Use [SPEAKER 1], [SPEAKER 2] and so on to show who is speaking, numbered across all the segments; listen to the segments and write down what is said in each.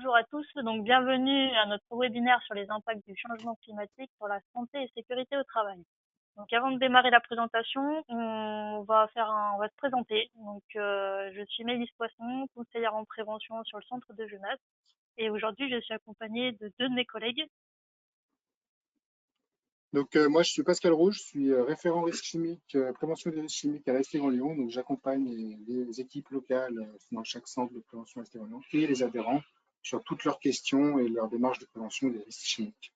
[SPEAKER 1] bonjour à tous. Donc, bienvenue à notre webinaire sur les impacts du changement climatique sur la santé et sécurité au travail. Donc, avant de démarrer la présentation, on va se présenter. Donc, je suis Mélisse Poisson, conseillère en prévention sur le centre de Genappe. Et aujourd'hui, je suis accompagnée de deux de mes collègues.
[SPEAKER 2] Donc, moi, je suis Pascal Rouge, je suis référent risque chimique, prévention des risques chimiques à l'AST Grand Lyon. Donc, j'accompagne les équipes locales dans chaque centre de prévention AST Grand Lyon et les adhérents sur toutes leurs questions et leurs démarches de prévention des risques chimiques.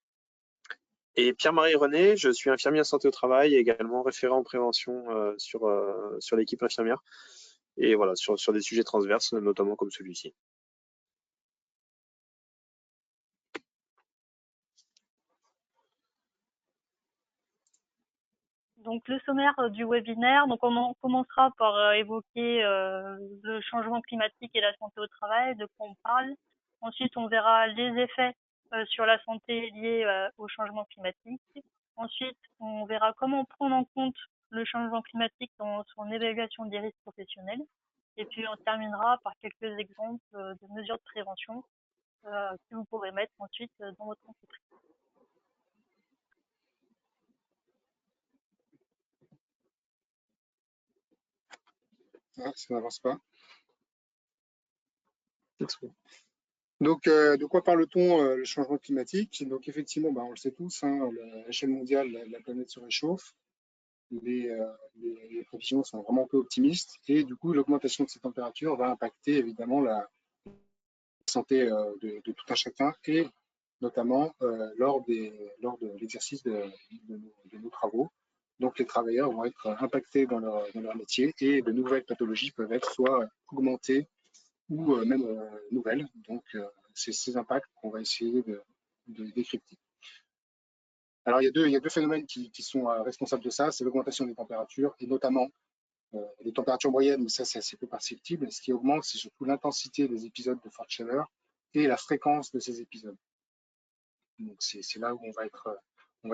[SPEAKER 3] Et Pierre-Marie René, je suis infirmier en santé au travail et également référent en prévention sur l'équipe infirmière. Et voilà, sur des sujets transverses, notamment comme celui-ci.
[SPEAKER 1] Donc, le sommaire du webinaire. Donc, on commencera par évoquer le changement climatique et la santé au travail, de quoi on parle. Ensuite, on verra les effets sur la santé liés au changement climatique. Ensuite, on verra comment prendre en compte le changement climatique dans son évaluation des risques professionnels. Et puis, on terminera par quelques exemples de mesures de prévention que vous pourrez mettre ensuite dans votre entreprise.
[SPEAKER 2] Ah, ça n'avance pas. Donc, de quoi parle-t-on le changement climatique? Donc, effectivement, on le sait tous, à l'échelle mondiale, la planète se réchauffe. Les prévisions sont vraiment peu optimistes et du coup, l'augmentation de ces températures va impacter évidemment la santé de tout un chacun et notamment lors de l'exercice de nos travaux. Donc, les travailleurs vont être impactés dans leur métier et de nouvelles pathologies peuvent être soit augmentées ou même nouvelles. Donc, c'est ces impacts qu'on va essayer de décrypter. Alors, il y a deux phénomènes qui sont responsables de ça, c'est l'augmentation des températures et notamment les températures moyennes, mais ça c'est assez peu perceptible. Ce qui augmente, c'est surtout l'intensité des épisodes de forte chaleur et la fréquence de ces épisodes. Donc, c'est là où on va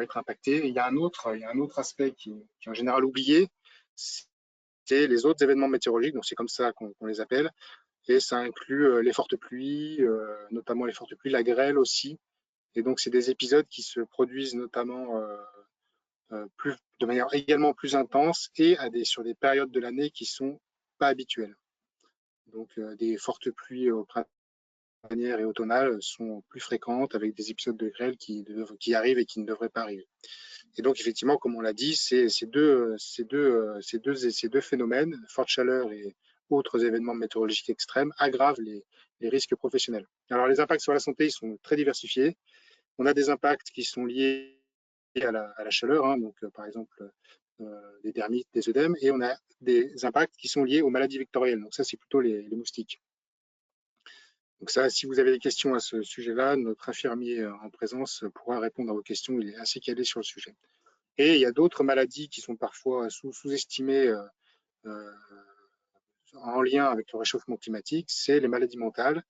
[SPEAKER 2] être impacté. Et il y a un autre aspect qui est en général oublié, c'est les autres événements météorologiques, donc c'est comme ça qu'on les appelle. Et ça inclut les fortes pluies, notamment les fortes pluies, la grêle aussi. Et donc, c'est des épisodes qui se produisent notamment de manière également plus intense et sur des périodes de l'année qui sont pas habituelles. Donc, des fortes pluies printanières et automnales sont plus fréquentes avec des épisodes de grêle qui arrivent et qui ne devraient pas arriver. Et donc, effectivement, comme on l'a dit, ces deux phénomènes, forte chaleur et autres événements météorologiques extrêmes, aggravent les risques professionnels. Alors, les impacts sur la santé, ils sont très diversifiés. On a des impacts qui sont liés à la chaleur, donc par exemple des dermites, des œdèmes, et on a des impacts qui sont liés aux maladies vectorielles. Donc ça, c'est plutôt les moustiques. Donc ça, si vous avez des questions à ce sujet-là, notre infirmier en présence pourra répondre à vos questions. Il est assez calé sur le sujet. Et il y a d'autres maladies qui sont parfois sous-estimées en lien avec le réchauffement climatique, c'est les maladies mentales,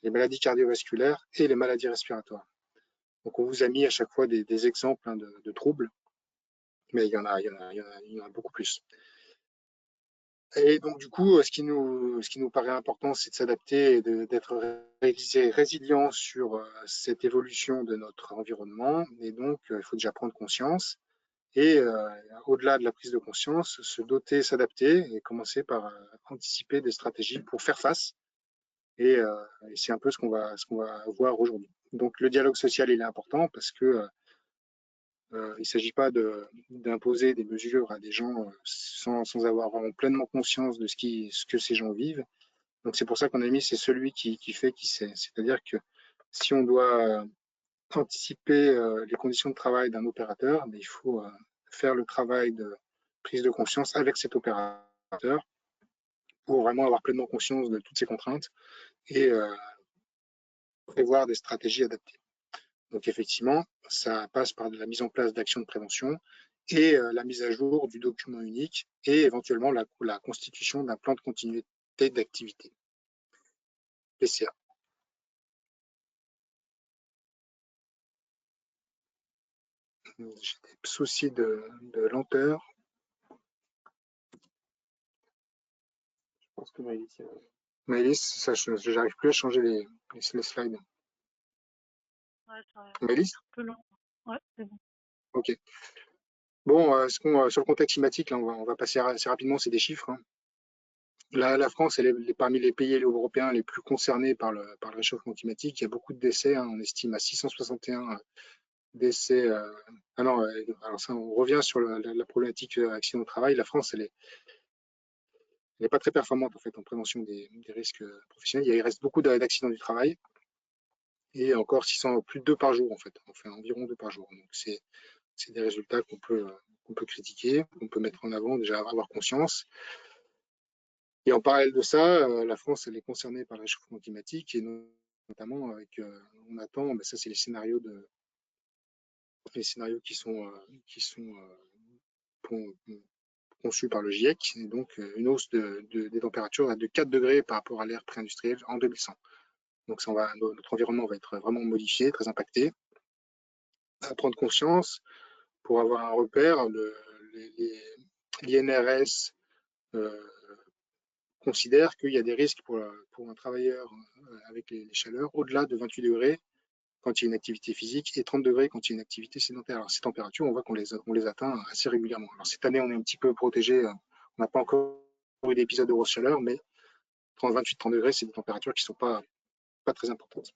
[SPEAKER 2] les maladies cardiovasculaires et les maladies respiratoires. Donc on vous a mis à chaque fois des exemples de troubles, mais il y en a beaucoup plus. Et donc du coup, ce qui nous paraît important, c'est de s'adapter et d'être résilient sur cette évolution de notre environnement. Et donc, il faut déjà prendre conscience. Et au-delà de la prise de conscience, se doter, s'adapter et commencer par anticiper des stratégies pour faire face. Et c'est un peu ce qu'on va voir aujourd'hui. Donc le dialogue social, il est important parce que il ne s'agit pas d'imposer des mesures à des gens sans avoir vraiment pleinement conscience de ce que ces gens vivent. Donc c'est pour ça qu'on a mis c'est celui qui fait qui sait. C'est-à-dire que si on doit anticiper les conditions de travail d'un opérateur, mais il faut faire le travail de prise de conscience avec cet opérateur pour vraiment avoir pleinement conscience de toutes ces contraintes et prévoir des stratégies adaptées. Donc effectivement, ça passe par la mise en place d'actions de prévention et la mise à jour du document unique et éventuellement la constitution d'un plan de continuité d'activité, PCA. J'ai des soucis de lenteur. Je pense que Maëlys Maëlys, ça, j'arrive plus à changer les slides.
[SPEAKER 1] Ouais, c'est un
[SPEAKER 2] Maëlys?
[SPEAKER 1] peu long. Ouais, c'est bon.
[SPEAKER 2] Ok. Bon, sur le contexte climatique, là, on va passer assez rapidement, c'est des chiffres, hein. La France, elle est parmi les pays européens les plus concernés par le réchauffement climatique. Il y a beaucoup de décès, hein. On estime à 661 décès. Ah non, alors ça, on revient sur la problématique accident au travail. La France, elle est pas très performante en fait en prévention des risques professionnels. Il reste beaucoup d'accidents du travail et encore 600, plus de 2 par jour en fait. On fait environ 2 par jour. Donc c'est des résultats qu'on peut critiquer, qu'on peut mettre en avant, déjà avoir conscience. Et en parallèle de ça, la France, elle est concernée par le réchauffement climatique et notamment avec, on attend, mais ça c'est les scénarios qui sont conçus par le GIEC, et donc une hausse des températures de 4 degrés par rapport à l'ère pré-industrielle en 2100. Donc ça, notre environnement va être vraiment modifié, très impacté. À prendre conscience, pour avoir un repère, l'INRS considère qu'il y a des risques pour un travailleur avec les chaleurs au-delà de 28 degrés quand il y a une activité physique et 30 degrés quand il y a une activité sédentaire. Alors ces températures, on voit qu'on les atteint assez régulièrement. Alors cette année, on est un petit peu protégé. On n'a pas encore eu d'épisode de grosse chaleur, mais 28-30 degrés, c'est des températures qui ne sont pas très importantes.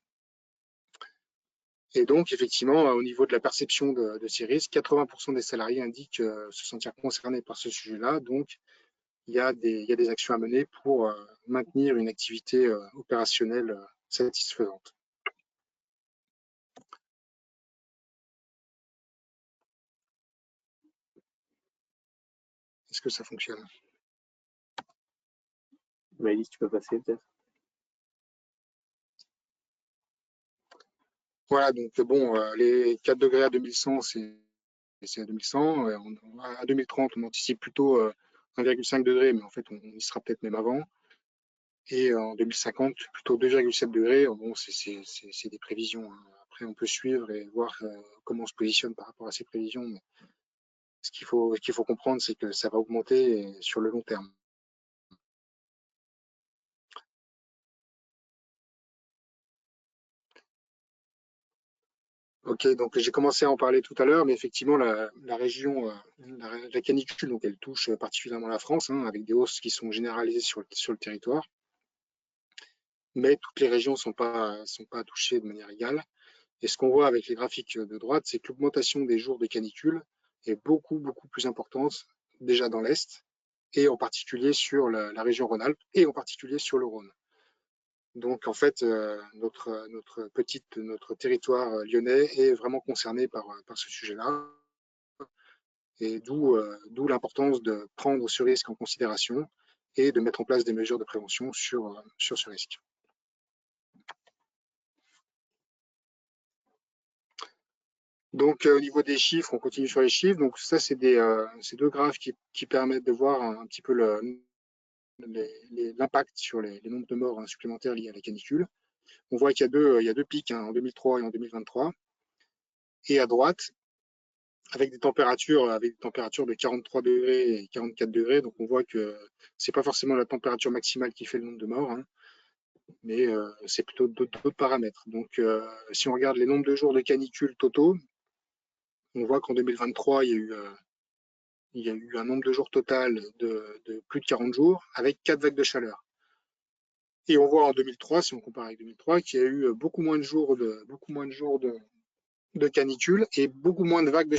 [SPEAKER 2] Et donc, effectivement, au niveau de la perception de ces risques, 80% des salariés indiquent se sentir concernés par ce sujet-là. Donc, il y a des actions à mener pour maintenir une activité opérationnelle satisfaisante. Est-ce que ça fonctionne?
[SPEAKER 3] Maëlys, tu peux passer peut-être.
[SPEAKER 2] Voilà, donc bon, les 4 degrés à 2100, c'est à 2100. À 2030, on anticipe plutôt 1,5 degré, mais en fait, on y sera peut-être même avant. Et en 2050, plutôt 2,7 degrés. Bon, c'est des prévisions, hein. Après, on peut suivre et voir comment on se positionne par rapport à ces prévisions. Mais ce qu'il faut comprendre, c'est que ça va augmenter sur le long terme. Ok, donc j'ai commencé à en parler tout à l'heure, mais effectivement, la région, la canicule, donc elle touche particulièrement la France, hein, avec des hausses qui sont généralisées sur le territoire. Mais toutes les régions sont pas touchées de manière égale. Et ce qu'on voit avec les graphiques de droite, c'est que l'augmentation des jours de canicule est beaucoup plus importante déjà dans l'Est, et en particulier sur la région Rhône-Alpes, et en particulier sur le Rhône. Donc en fait, notre territoire lyonnais est vraiment concerné par ce sujet-là, et d'où l'importance de prendre ce risque en considération et de mettre en place des mesures de prévention sur ce risque. Donc au niveau des chiffres, on continue sur les chiffres. Donc ça, c'est deux graphes qui permettent de voir un petit peu l'impact sur les nombres de morts supplémentaires liés à la canicule. On voit qu'il y a deux pics, hein, en 2003 et en 2023. Et à droite, avec des températures de 43 degrés et 44 degrés. Donc on voit que c'est pas forcément la température maximale qui fait le nombre de morts, hein, mais c'est plutôt d'autres paramètres. Donc si on regarde les nombres de jours de canicule totaux, on voit qu'en 2023, il y a eu un nombre de jours total de plus de 40 jours avec 4 vagues de chaleur. Et on voit en 2003, si on compare avec 2003, qu'il y a eu beaucoup moins de jours de canicule et beaucoup moins de vagues de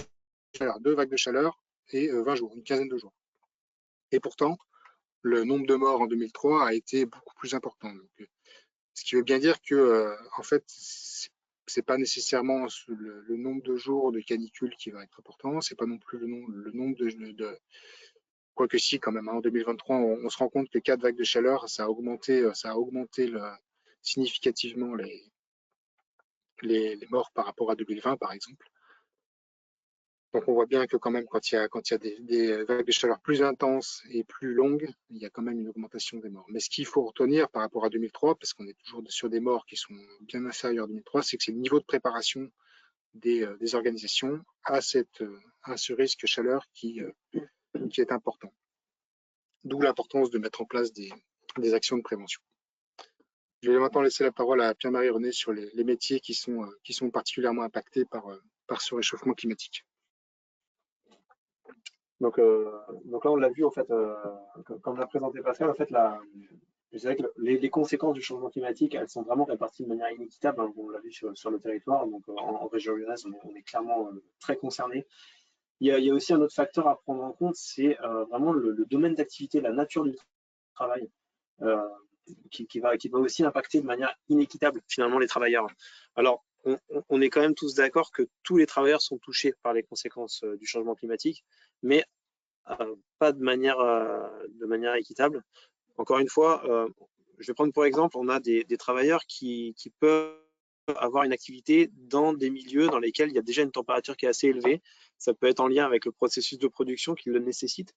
[SPEAKER 2] chaleur. 2 vagues de chaleur et 20 jours, une quinzaine de jours. Et pourtant, le nombre de morts en 2003 a été beaucoup plus important. Donc, ce qui veut bien dire que, en fait, c'est pas nécessairement le nombre de jours de canicule qui va être important, c'est pas non plus le nombre de quoique si quand même, hein, en 2023, on se rend compte que 4 vagues de chaleur, ça a augmenté significativement les morts par rapport à 2020, par exemple. Donc on voit bien que quand même, quand il y a des vagues de chaleur plus intenses et plus longues, il y a quand même une augmentation des morts. Mais ce qu'il faut retenir par rapport à 2003, parce qu'on est toujours sur des morts qui sont bien inférieurs à 2003, c'est que c'est le niveau de préparation des organisations à ce risque chaleur qui est important. D'où l'importance de mettre en place des actions de prévention. Je vais maintenant laisser la parole à Pierre-Marie René sur les métiers qui sont particulièrement impactés par ce réchauffement climatique.
[SPEAKER 3] Donc là, on l'a vu, en fait, comme l'a présenté Pascal, en fait, je dirais que les conséquences du changement climatique, elles sont vraiment réparties de manière inéquitable, hein. On l'a vu sur le territoire, donc en région lyonnaise, on est clairement très concerné. Il y a aussi un autre facteur à prendre en compte, c'est vraiment le domaine d'activité, la nature du travail, qui va aussi impacter de manière inéquitable finalement les travailleurs. Alors, on est quand même tous d'accord que tous les travailleurs sont touchés par les conséquences du changement climatique, mais pas de manière équitable. Encore une fois, je vais prendre pour exemple, on a des travailleurs qui peuvent avoir une activité dans des milieux dans lesquels il y a déjà une température qui est assez élevée. Ça peut être en lien avec le processus de production qui le nécessite.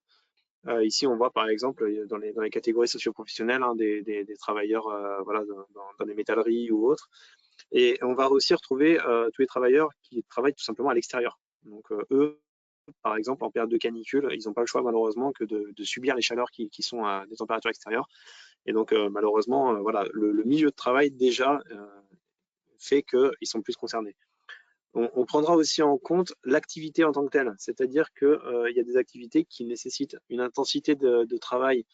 [SPEAKER 3] Ici, on voit par exemple dans les catégories socio-professionnelles, hein, des travailleurs voilà, dans les métalleries ou autres. Et on va aussi retrouver tous les travailleurs qui travaillent tout simplement à l'extérieur. Donc eux, par exemple, en période de canicule, ils n'ont pas le choix malheureusement que de subir les chaleurs qui sont à des températures extérieures. Et donc malheureusement, voilà, le milieu de travail déjà fait qu'ils sont plus concernés. On prendra aussi en compte l'activité en tant que telle, c'est-à-dire qu'il y a des activités qui nécessitent une intensité de travail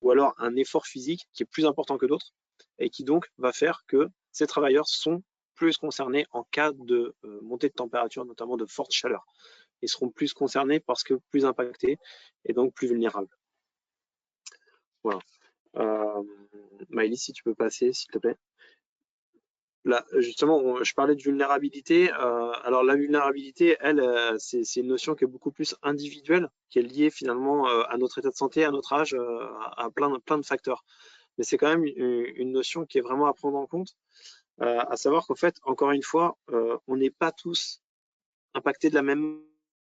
[SPEAKER 3] ou alors un effort physique qui est plus important que d'autres et qui donc va faire que ces travailleurs sont plus concernés en cas de montée de température, notamment de forte chaleur. Ils seront plus concernés parce que plus impactés et donc plus vulnérables. Voilà. Maëlys, si tu peux passer, s'il te plaît. Là, justement, je parlais de vulnérabilité. Alors la vulnérabilité, elle, c'est une notion qui est beaucoup plus individuelle, qui est liée finalement à notre état de santé, à notre âge, à plein de facteurs. Mais c'est quand même une notion qui est vraiment à prendre en compte, à savoir qu'en fait, encore une fois, on n'est pas tous impactés de la même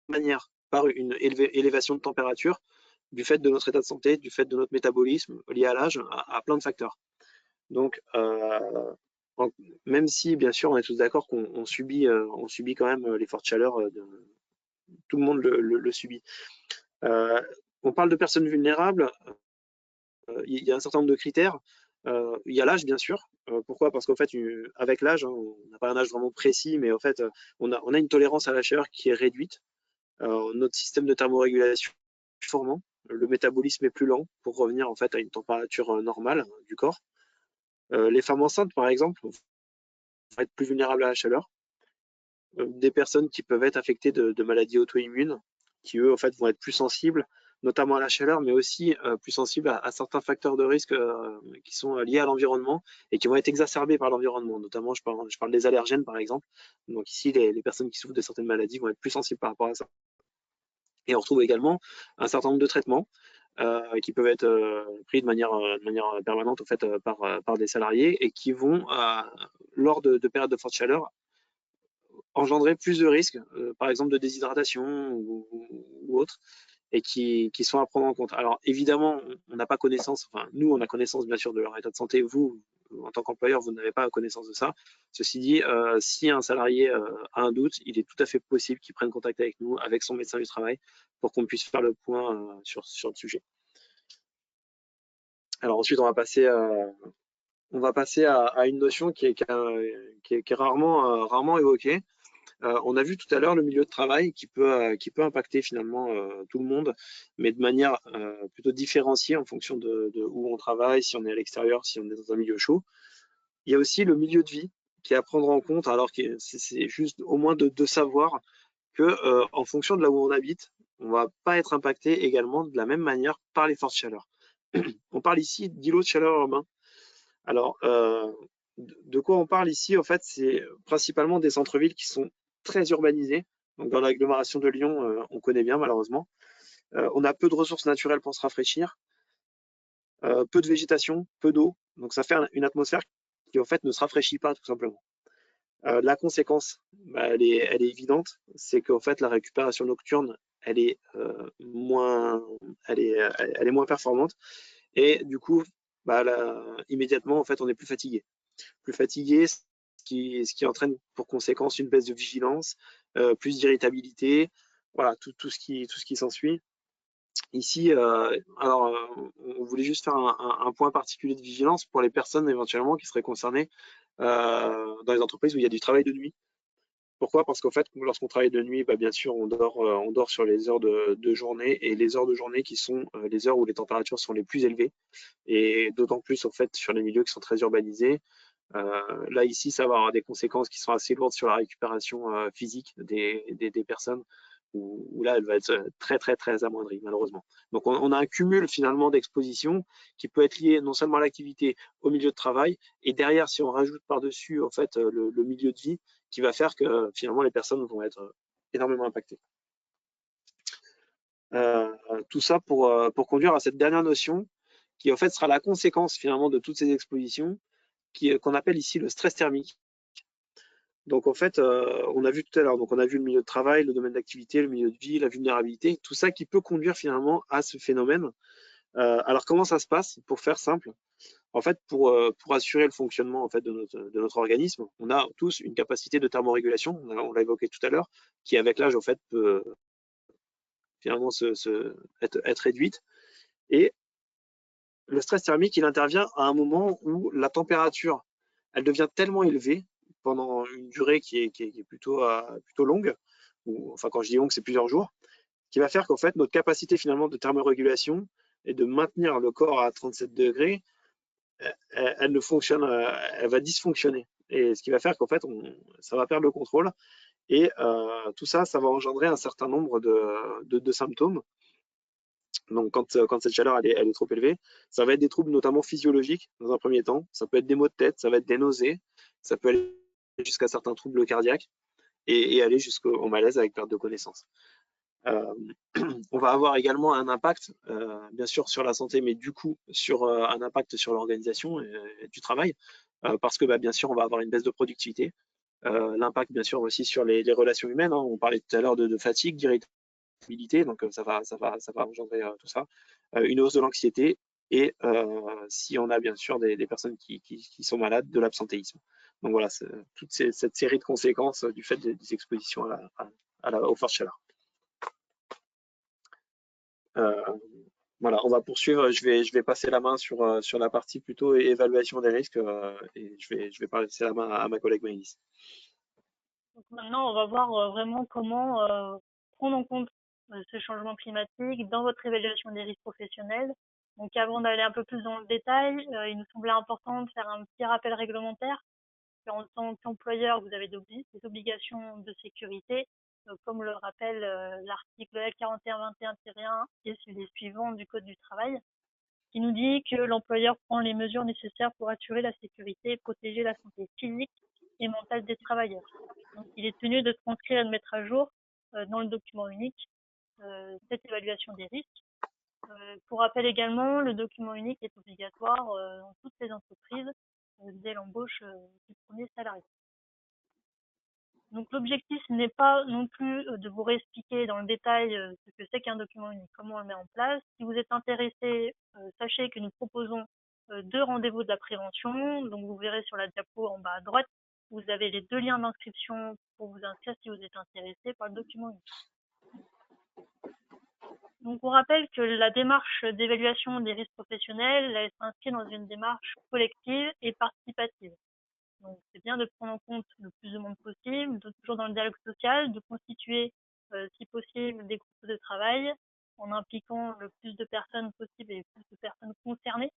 [SPEAKER 3] manière par une élévation de température du fait de notre état de santé, du fait de notre métabolisme lié à l'âge, à plein de facteurs. Donc, même si, bien sûr, on est tous d'accord qu'on subit quand même les fortes chaleurs, tout le monde le subit. On parle de personnes vulnérables, il y a un certain nombre de critères. Il y a l'âge, bien sûr. Pourquoi? Parce qu'en fait, avec l'âge, hein, on n'a pas un âge vraiment précis, mais en fait, on a une tolérance à la chaleur qui est réduite. Notre système de thermorégulation est performant. Le métabolisme est plus lent pour revenir en fait à une température normale du corps. Les femmes enceintes, par exemple, vont être plus vulnérables à la chaleur. Des personnes qui peuvent être affectées de maladies auto-immunes, qui eux, en fait, vont être plus sensibles, notamment à la chaleur, mais aussi plus sensibles à certains facteurs de risque qui sont liés à l'environnement et qui vont être exacerbés par l'environnement. Notamment, je parle des allergènes, par exemple. Donc ici, les personnes qui souffrent de certaines maladies vont être plus sensibles par rapport à ça. Et on retrouve également un certain nombre de traitements qui peuvent être pris de manière permanente en fait, par des salariés et qui vont, lors de périodes de forte chaleur, engendrer plus de risques, par exemple de déshydratation ou autre, et qui sont à prendre en compte. Alors évidemment, on n'a pas connaissance, enfin nous on a connaissance bien sûr de leur état de santé, vous en tant qu'employeur vous n'avez pas connaissance de ça. Ceci dit, si un salarié a un doute, il est tout à fait possible qu'il prenne contact avec nous, avec son médecin du travail, pour qu'on puisse faire le point sur le sujet. Alors ensuite on va passer à une notion qui est rarement évoquée. On a vu tout à l'heure le milieu de travail qui peut impacter finalement tout le monde, mais de manière plutôt différenciée en fonction de où on travaille, si on est à l'extérieur, si on est dans un milieu chaud. Il y a aussi le milieu de vie qui est à prendre en compte, alors que c'est juste au moins de savoir que en fonction de là où on habite, on va pas être impacté également de la même manière par les fortes chaleurs. On parle ici d'îlots de chaleur urbains. Alors, de quoi on parle ici? En fait, c'est principalement des centres-villes qui sont très urbanisés. Donc, dans l'agglomération de Lyon, on connaît bien, malheureusement. On a peu de ressources naturelles pour se rafraîchir, peu de végétation, peu d'eau. Donc, ça fait une atmosphère qui, en fait, ne se rafraîchit pas, tout simplement. La conséquence, elle est évidente, c'est qu'en fait, la récupération nocturne, elle est moins performante. Et du coup, immédiatement, en fait, on est plus fatigué. Ce qui entraîne pour conséquence une baisse de vigilance, plus d'irritabilité, voilà, tout ce qui s'ensuit. Ici, on voulais juste faire un point particulier de vigilance pour les personnes éventuellement qui seraient concernées dans les entreprises où il y a du travail de nuit. Pourquoi? Parce qu'en fait, lorsqu'on travaille de nuit, bien sûr, on dort sur les heures de journée et les heures de journée qui sont les heures où les températures sont les plus élevées et d'autant plus en fait sur les milieux qui sont très urbanisés. Là ici, ça va avoir des conséquences qui sont assez lourdes sur la récupération physique des personnes où là, elle va être très très très amoindrie malheureusement. Donc on a un cumul finalement d'expositions qui peut être lié non seulement à l'activité, au milieu de travail et derrière, si on rajoute par-dessus en fait le milieu de vie, qui va faire que finalement les personnes vont être énormément impactées. Tout ça pour conduire à cette dernière notion qui en fait sera la conséquence finalement de toutes ces expositions qu'on appelle ici le stress thermique. Donc en fait, on a vu tout à l'heure, donc on a vu le milieu de travail, le domaine d'activité, le milieu de vie, la vulnérabilité, tout ça qui peut conduire finalement à ce phénomène. Alors comment ça se passe? Pour faire simple, en fait, pour assurer le fonctionnement en fait de notre organisme, on a tous une capacité de thermorégulation, on l'a évoqué tout à l'heure, qui avec l'âge en fait peut finalement être réduite. Et le stress thermique, il intervient à un moment où la température, elle devient tellement élevée pendant une durée qui est plutôt longue, ou enfin quand je dis longue, c'est plusieurs jours, qui va faire qu'en fait notre capacité finalement de thermorégulation et de maintenir le corps à 37 degrés, elle ne fonctionne, elle va dysfonctionner. Et ce qui va faire qu'en fait ça va perdre le contrôle et tout ça, ça va engendrer un certain nombre de symptômes. Donc, quand cette chaleur elle est trop élevée, ça va être des troubles notamment physiologiques dans un premier temps. Ça peut être des maux de tête, ça va être des nausées, ça peut aller jusqu'à certains troubles cardiaques et aller jusqu'au malaise avec perte de connaissance. On va avoir également un impact, bien sûr, sur la santé, mais du coup, sur un impact sur l'organisation du travail, parce que bien sûr, on va avoir une baisse de productivité. L'impact, bien sûr, aussi sur les relations humaines. Hein. On parlait tout à l'heure de fatigue, d'irritabilité, donc ça va engendrer tout ça. Une hausse de l'anxiété et si on a bien sûr des personnes qui sont malades, de l'absentéisme. Donc voilà, toute cette série de conséquences du fait des expositions aux fortes chaleurs. Voilà, on va poursuivre. Je vais passer la main sur la partie plutôt évaluation des risques et je vais passer la main à ma collègue Maëlys.
[SPEAKER 1] Donc maintenant, on va voir vraiment comment prendre en compte ce changement climatique dans votre évaluation des risques professionnels. Donc avant d'aller un peu plus dans le détail, il nous semblait important de faire un petit rappel réglementaire. En tant qu'employeur, vous avez des obligations de sécurité, comme le rappelle l'article L4121-1 et les suivants du Code du travail, qui nous dit que l'employeur prend les mesures nécessaires pour assurer la sécurité et protéger la santé physique et mentale des travailleurs. Donc, il est tenu de transcrire et de mettre à jour dans le document unique cette évaluation des risques. Pour rappel également, le document unique est obligatoire dans toutes les entreprises dès l'embauche du premier salarié. Donc l'objectif n'est pas non plus de vous réexpliquer dans le détail ce que c'est qu'un document unique, comment on le met en place. Si vous êtes intéressé, sachez que nous proposons 2 rendez-vous de la prévention. Donc vous verrez sur la diapo en bas à droite, vous avez les 2 liens d'inscription pour vous inscrire si vous êtes intéressé par le document unique. Donc on rappelle que la démarche d'évaluation des risques professionnels, elle s'inscrit dans une démarche collective et participative. Donc, c'est bien de prendre en compte le plus de monde possible, toujours dans le dialogue social, de constituer, si possible, des groupes de travail en impliquant le plus de personnes possible et le plus de personnes concernées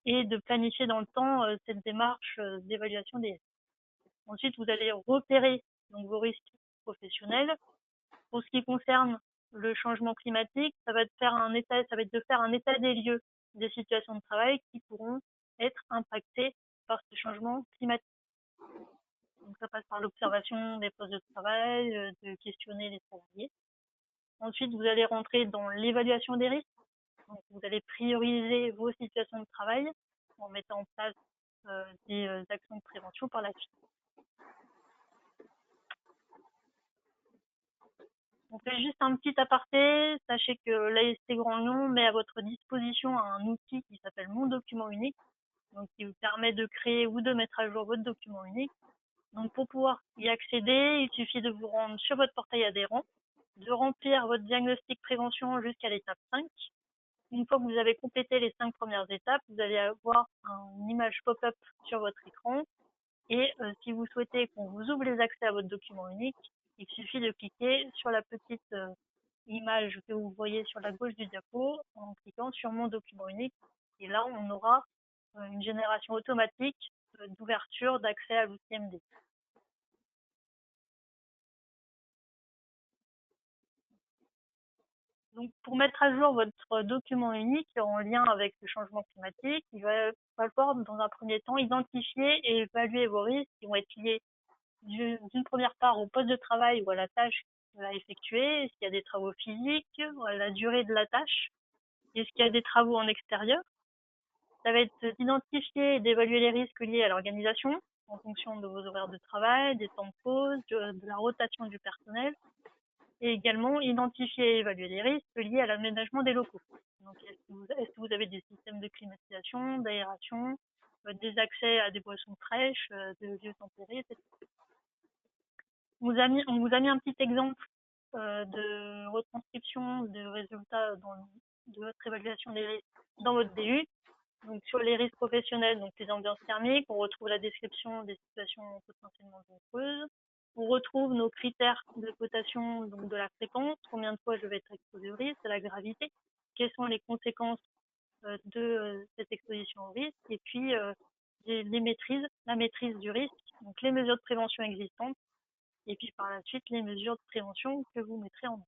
[SPEAKER 1] et de planifier dans le temps cette démarche d'évaluation des risques. Ensuite, vous allez repérer donc, vos risques professionnels. Pour ce qui concerne le changement climatique, ça va être de faire un état des lieux des situations de travail qui pourront être impactées par ce changement climatique. Donc ça passe par l'observation des postes de travail, de questionner les salariés. Ensuite, vous allez rentrer dans l'évaluation des risques. Donc, vous allez prioriser vos situations de travail en mettant en place des actions de prévention par la suite. On fait juste un petit aparté. Sachez que l'AST Grand Lyon met à votre disposition un outil qui s'appelle Mon document unique, donc qui vous permet de créer ou de mettre à jour votre document unique. Donc pour pouvoir y accéder, il suffit de vous rendre sur votre portail adhérent, de remplir votre diagnostic prévention jusqu'à l'étape 5. une fois que vous avez complété les 5 premières étapes, vous allez avoir une image pop-up sur votre écran. Et si vous souhaitez qu'on vous ouvre les accès à votre document unique, il suffit de cliquer sur la petite image que vous voyez sur la gauche du diapo en cliquant sur mon document unique. Et là, on aura une génération automatique d'ouverture d'accès à l'outil MD. Donc, pour mettre à jour votre document unique en lien avec le changement climatique, il va falloir, dans un premier temps, identifier et évaluer vos risques qui vont être liés d'une première part au poste de travail ou à la tâche à effectuer, est-ce qu'il y a des travaux physiques, à la durée de la tâche, est-ce qu'il y a des travaux en extérieur. Ça va être d'identifier et d'évaluer les risques liés à l'organisation en fonction de vos horaires de travail, des temps de pause, de la rotation du personnel, et également identifier et évaluer les risques liés à l'aménagement des locaux. Donc, est-ce que vous avez des systèmes de climatisation, d'aération, des accès à des boissons fraîches, de lieux tempérés, etc. On vous a mis un petit exemple de retranscription de résultats de votre évaluation des risques dans votre DU. Donc, sur les risques professionnels, donc les ambiances thermiques, on retrouve la description des situations potentiellement dangereuses. On retrouve nos critères de cotation, donc de la fréquence, combien de fois je vais être exposé au risque, de la gravité, quelles sont les conséquences de cette exposition au risque, et puis la maîtrise du risque, donc les mesures de prévention existantes, et puis par la suite les mesures de prévention que vous mettrez en œuvre.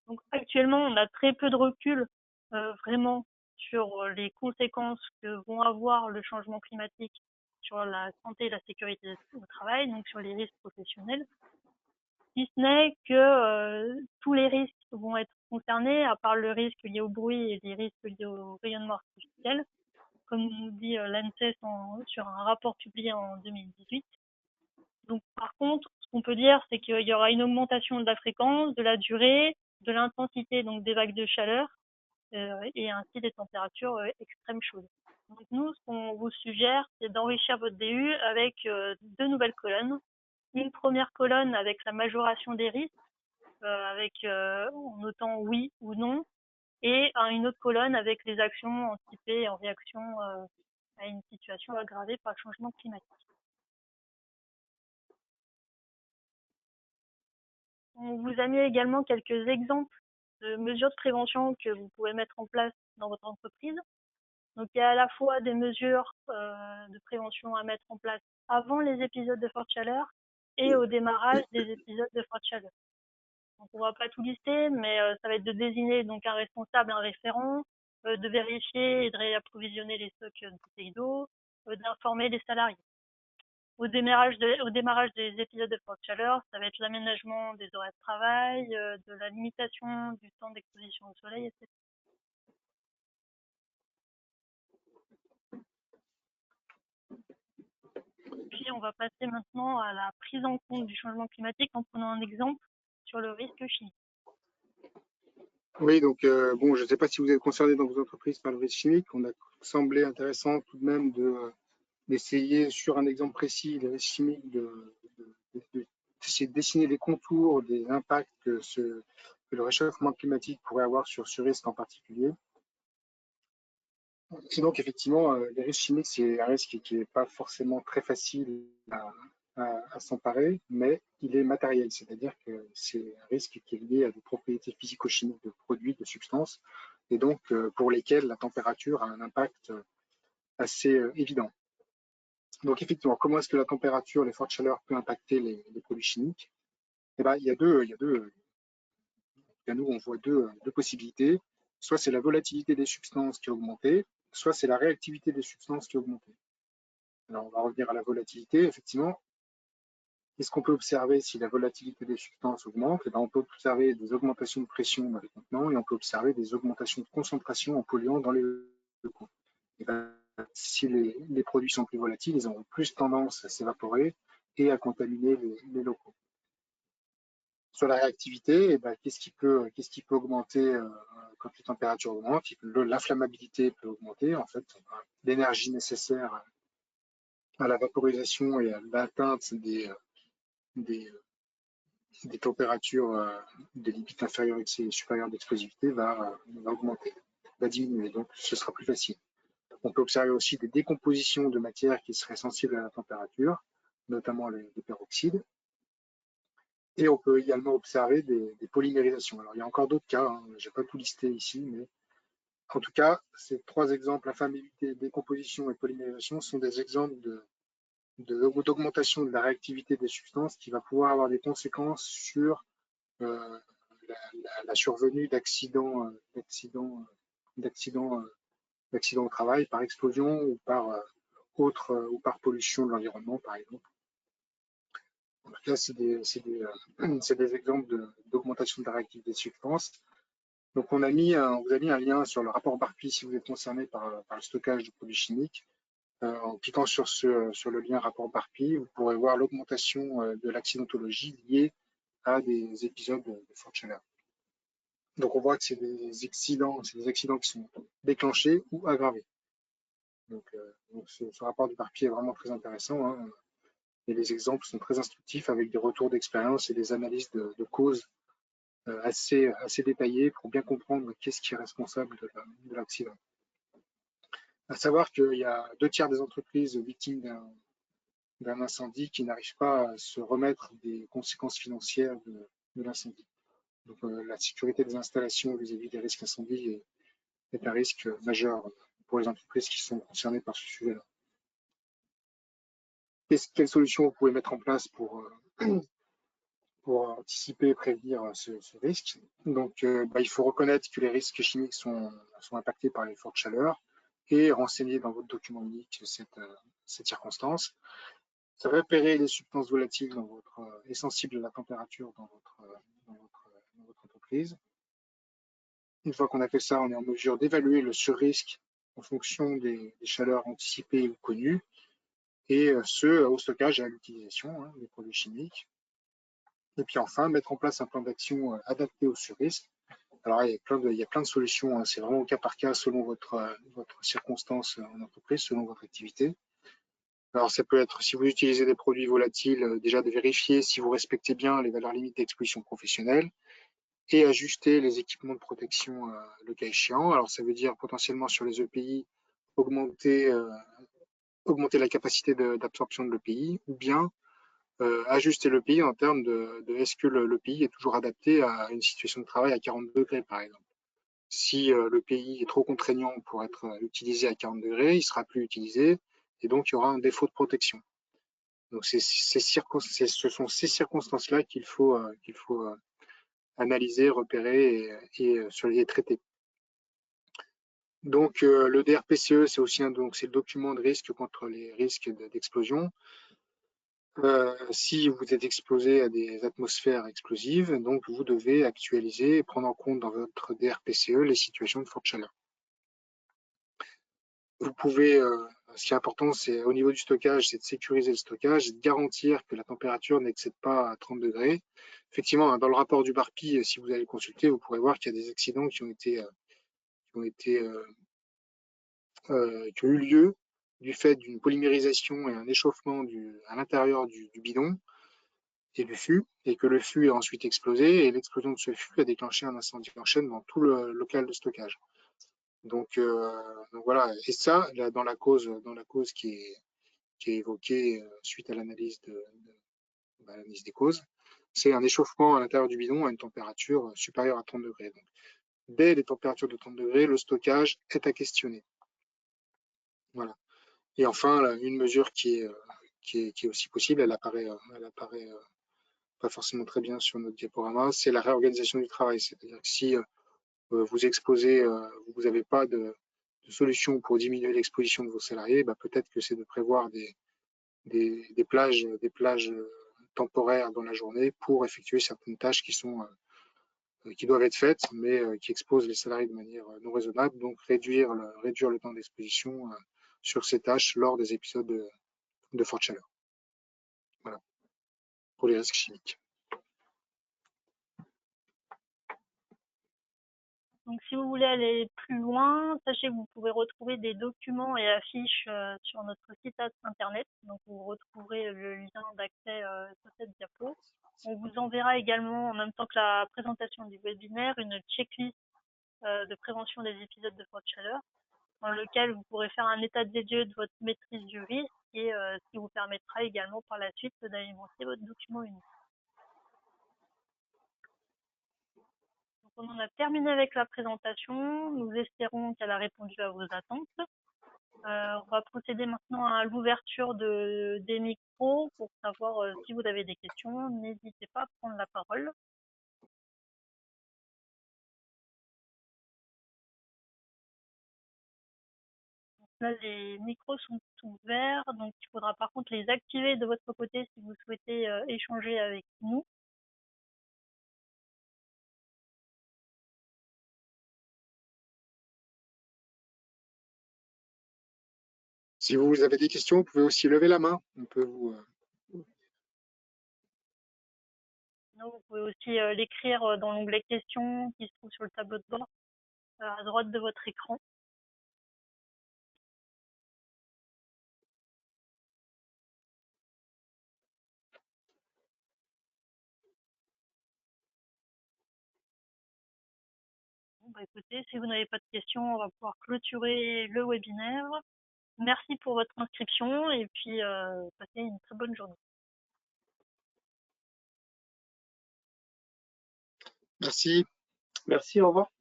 [SPEAKER 1] Donc actuellement, on a très peu de recul vraiment sur les conséquences que vont avoir le changement climatique sur la santé et la sécurité au travail, donc sur les risques professionnels, si ce n'est que tous les risques vont être concernés, à part le risque lié au bruit et les risques liés au rayonnement artificiel, comme nous dit l'ANSES sur un rapport publié en 2018. Donc, par contre, ce qu'on peut dire, c'est qu'il y aura une augmentation de la fréquence, de la durée, de l'intensité donc des vagues de chaleur et ainsi des températures extrêmes chaudes. Donc nous, ce qu'on vous suggère, c'est d'enrichir votre DU avec 2 nouvelles colonnes. Une première colonne avec la majoration des risques, en notant oui ou non, et une autre colonne avec les actions anticipées en réaction à une situation aggravée par le changement climatique. On vous a mis également quelques exemples de mesures de prévention que vous pouvez mettre en place dans votre entreprise. Donc, il y a à la fois des mesures de prévention à mettre en place avant les épisodes de forte chaleur et au démarrage des épisodes de forte chaleur. Donc, on ne va pas tout lister, mais ça va être de désigner donc un responsable, un référent, de vérifier et de réapprovisionner les stocks de bouteilles d'eau, d'informer les salariés. Au démarrage des épisodes de forte chaleur, ça va être l'aménagement des horaires de travail, de la limitation du temps d'exposition au soleil, etc. Puis on va passer maintenant à la prise en compte du changement climatique en prenant un exemple sur le risque chimique.
[SPEAKER 2] Oui, donc bon, je ne sais pas si vous êtes concerné dans vos entreprises par le risque chimique. On a semblé intéressant tout de même d'essayer sur un exemple précis des risques chimiques d'essayer de dessiner les contours des impacts que le réchauffement climatique pourrait avoir sur ce risque en particulier. Et donc effectivement, les risques chimiques, c'est un risque qui n'est pas forcément très facile à s'emparer, mais il est matériel, c'est-à-dire que c'est un risque qui est lié à des propriétés physico-chimiques de produits, de substances, et donc pour lesquelles la température a un impact assez évident. Donc effectivement, comment est-ce que la température, les fortes chaleurs peut impacter les produits chimiques? Eh ben, nous on voit deux possibilités. Soit c'est la volatilité des substances qui a augmenté, soit c'est la réactivité des substances qui a augmenté. Alors on va revenir à la volatilité. Effectivement, qu'est-ce qu'on peut observer si la volatilité des substances augmente? Eh ben, on peut observer des augmentations de pression dans les contenants et on peut observer des augmentations de concentration en polluants dans les locaux. Et ben, si les produits sont plus volatiles, ils auront plus tendance à s'évaporer et à contaminer les locaux. Sur la réactivité, eh ben, qu'est-ce qui peut augmenter quand les températures augmentent? L'inflammabilité peut augmenter, en fait, l'énergie nécessaire à la vaporisation et à l'atteinte des des températures des limites inférieures et supérieures d'explosivité va augmenter, va diminuer, donc ce sera plus facile. On peut observer aussi des décompositions de matières qui seraient sensibles à la température, notamment les peroxydes. Et on peut également observer des polymérisations. Alors, il y a encore d'autres cas, hein, je n'ai pas tout listé ici, mais en tout cas, ces trois exemples, inflammabilité, décomposition et polymérisation, sont des exemples d'augmentation de la réactivité des substances qui va pouvoir avoir des conséquences sur la survenue d'accidents au travail par explosion ou par ou par pollution de l'environnement, par exemple. Donc là, c'est des exemples d'augmentation de la réactivité des substances. Donc, on vous a mis un lien sur le rapport Barpi si vous êtes concerné par le stockage de produits chimiques. En cliquant sur le lien rapport Barpi, vous pourrez voir l'augmentation de l'accidentologie liée à des épisodes de forte chaleur. Donc, on voit que c'est des accidents qui sont déclenchés ou aggravés. Donc ce rapport du Barpi est vraiment très intéressant, hein, et les exemples sont très instructifs avec des retours d'expérience et des analyses de causes assez détaillées pour bien comprendre qu'est-ce qui est responsable de l'accident. À savoir qu'il y a 2/3 des entreprises victimes d'un incendie qui n'arrivent pas à se remettre des conséquences financières de l'incendie. Donc la sécurité des installations vis-à-vis des risques incendies est un risque majeur pour les entreprises qui sont concernées par ce sujet-là. Quelles solutions vous pouvez mettre en place pour anticiper et prévenir ce risque? Donc, il faut reconnaître que les risques chimiques sont impactés par les fortes chaleurs et renseigner dans votre document unique cette circonstance. Repérer les substances volatiles et sensibles à la température dans votre entreprise. Une fois qu'on a fait ça, on est en mesure d'évaluer le surrisque en fonction des chaleurs anticipées ou connues, et ce, au stockage et à l'utilisation des produits chimiques. Et puis enfin, mettre en place un plan d'action adapté au surrisque. Alors, il y a plein de solutions, hein, c'est vraiment au cas par cas selon votre circonstance en entreprise, selon votre activité. Alors, ça peut être, si vous utilisez des produits volatiles, déjà de vérifier si vous respectez bien les valeurs limites d'exposition professionnelle et ajuster les équipements de protection le cas échéant. Alors, ça veut dire potentiellement sur les EPI, augmenter la capacité d'absorption de l'EPI ou bien ajuster l'EPI en termes de est-ce que l'EPI est toujours adapté à une situation de travail à 40 degrés, par exemple. Si l'EPI est trop contraignant pour être utilisé à 40 degrés, il ne sera plus utilisé et donc il y aura un défaut de protection. Donc, ce sont ces circonstances-là qu'il faut analyser, repérer et traiter. Donc, le DRPCE, c'est aussi c'est le document de risque contre les risques d'explosion. Si vous êtes exposé à des atmosphères explosives, donc vous devez actualiser et prendre en compte dans votre DRPCE les situations de forte chaleur. Vous pouvez, ce qui est important, c'est au niveau du stockage, c'est de sécuriser le stockage et de garantir que la température n'excède pas 30 degrés. Effectivement, dans le rapport du Barpi, si vous allez consulter, vous pourrez voir qu'il y a des accidents qui ont eu lieu du fait d'une polymérisation et un échauffement à l'intérieur du bidon et du fût, et que le fût a ensuite explosé, et l'explosion de ce fût a déclenché un incendie en chaîne dans tout le local de stockage. Donc voilà, et ça, là, dans la cause qui est évoquée suite à l'analyse des causes, c'est un échauffement à l'intérieur du bidon à une température supérieure à 30 degrés. Donc, dès les températures de 30 degrés, le stockage est à questionner. Voilà. Et enfin, là, une mesure qui est aussi possible, elle apparaît pas forcément très bien sur notre diaporama, c'est la réorganisation du travail. C'est-à-dire que si vous exposez, vous n'avez pas de solution pour diminuer l'exposition de vos salariés, peut-être que c'est de prévoir des plages temporaires dans la journée pour effectuer certaines tâches qui doivent être faites, mais qui exposent les salariés de manière non raisonnable. Donc réduire le temps d'exposition sur ces tâches lors des épisodes de forte chaleur. Voilà, pour les risques chimiques.
[SPEAKER 1] Donc, si vous voulez aller plus loin, sachez que vous pouvez retrouver des documents et affiches sur notre site internet. Donc, vous retrouverez le lien d'accès sur cette diapo. On vous enverra également, en même temps que la présentation du webinaire, une checklist de prévention des épisodes de forte chaleur, dans lequel vous pourrez faire un état des lieux de votre maîtrise du risque et ce qui vous permettra également par la suite d'alimenter votre document unique. Donc, on en a terminé avec la présentation. Nous espérons qu'elle a répondu à vos attentes. On va procéder maintenant à l'ouverture des micros pour savoir si vous avez des questions. N'hésitez pas à prendre la parole. Donc là, les micros sont ouverts, donc il faudra par contre les activer de votre côté si vous souhaitez échanger avec nous.
[SPEAKER 2] Si vous avez des questions, vous pouvez aussi lever la main. On peut vous.
[SPEAKER 1] Sinon, vous pouvez aussi l'écrire dans l'onglet questions qui se trouve sur le tableau de bord à droite de votre écran. Bon, bah, écoutez, si vous n'avez pas de questions, on va pouvoir clôturer le webinaire. Merci pour votre inscription et puis passez une très bonne journée.
[SPEAKER 2] Merci.
[SPEAKER 3] Merci, au revoir.